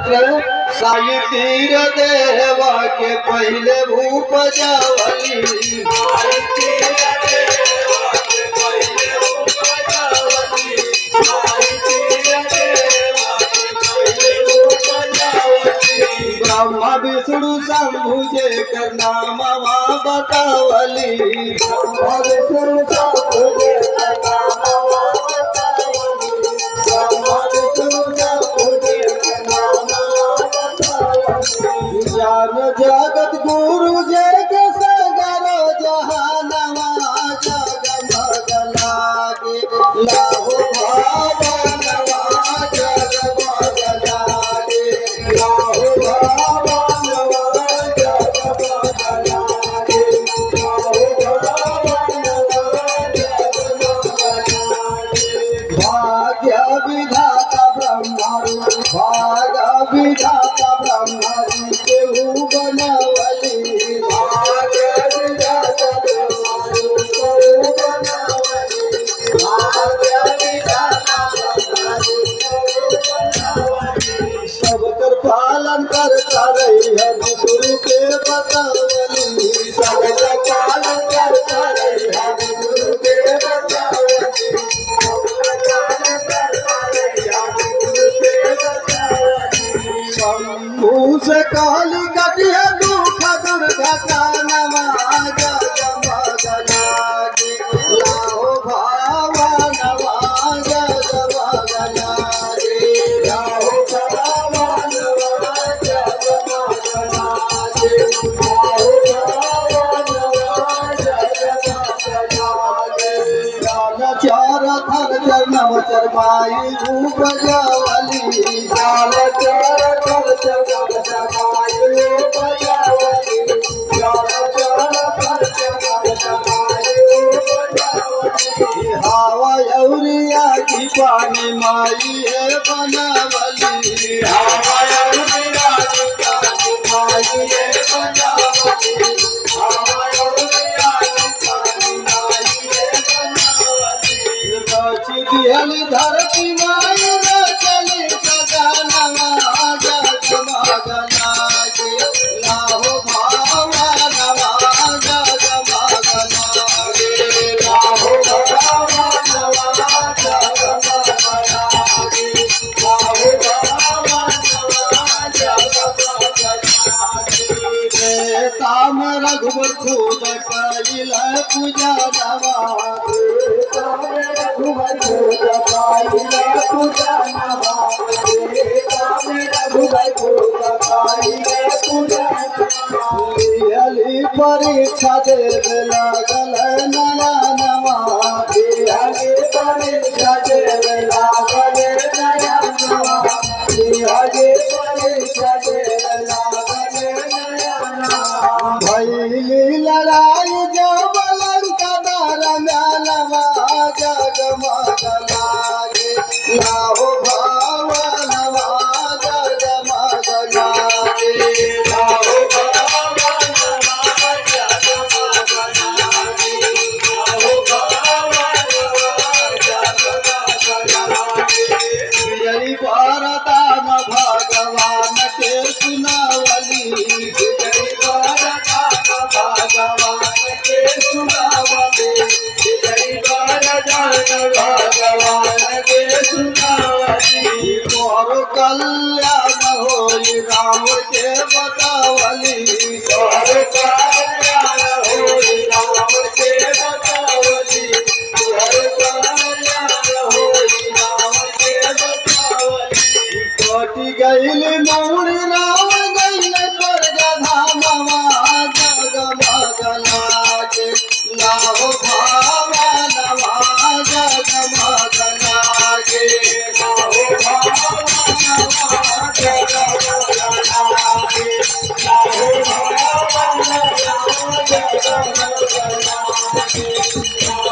मित्र साई तीर देवा के पहले भूप जावली ब्रह्मा विष्णु शंभु जे कर नामवा बतावली ब्रह्मा विष्णु शंभु जे कर नामवा बतावली ब्रह्मा विष्णु शंभु जे कर नामवा बतावली ज्ञान जगत गुरु जे के सगरो जहानवा जगमग लागे लाहो भावनवा जगमग लागे लाहो विधाता ब्रह्मारू केहू बनवली भाग्य विधाता ब्रह्मारू केहू बनवली भाग्य विधाता ब्रह्मारू केहू बनवली सबकर पालन करता रही है गुरु के बतावली सबकर पालन करता रही है गुरु के बतावली शंभू से काली कटिया दुख दुर्घटना नवा जगमग लागे लाहो भावनवा जगमग लागे लाहो भावनवा जगमग लागे लाहो भावनवा जगमग लागे चार थर जन्म चरमाई भूप जावली चार थर जन्म चरमाई भूप जावली चार थर जन्म चरमाई भूप जावली हवा यौरिया की पानी माई है बनावली हवा यौरिया की पानी माई है बनावली हवा यौरिया की पानी माई है दिहली धरती माई चली गगनवा जगमग लागे लाहो भावनवा जगमग लागे लाहो भावनवा जगमग लागे लाहो भावनवा जगमग लागे काम रघुवर खूब कइल पूजा नवा परीक्षा देवे लागल नया नवा परीक्षा देवे लागल नया नवा परीक्षा देवे लागल नया नवा भैली लड़ाई जब लंका दरम्यानवा जगमग लागे लाहो भावनवा जगमग लागे लाहो भावनवा जगमग लागे लाहो भावनवा जगमग लागे विजयी वरदान भगवान के सुनावली विजयी वरदान भगवान के सुनावली विजयी वरदान भगवान के सुनावली तोहर कल्याण होई राम के बतावली तोहर कल्याण होई राम के बतावली तोहर कल्याण होई राम के बतावली कोटि गइल मौरी राम गइल स्वर्ग धामवा जगमग लागे लाहो भावनवा जगमग लागे लाहो भावनवा जगमग लागे लाहो भावनवा जगमग लागे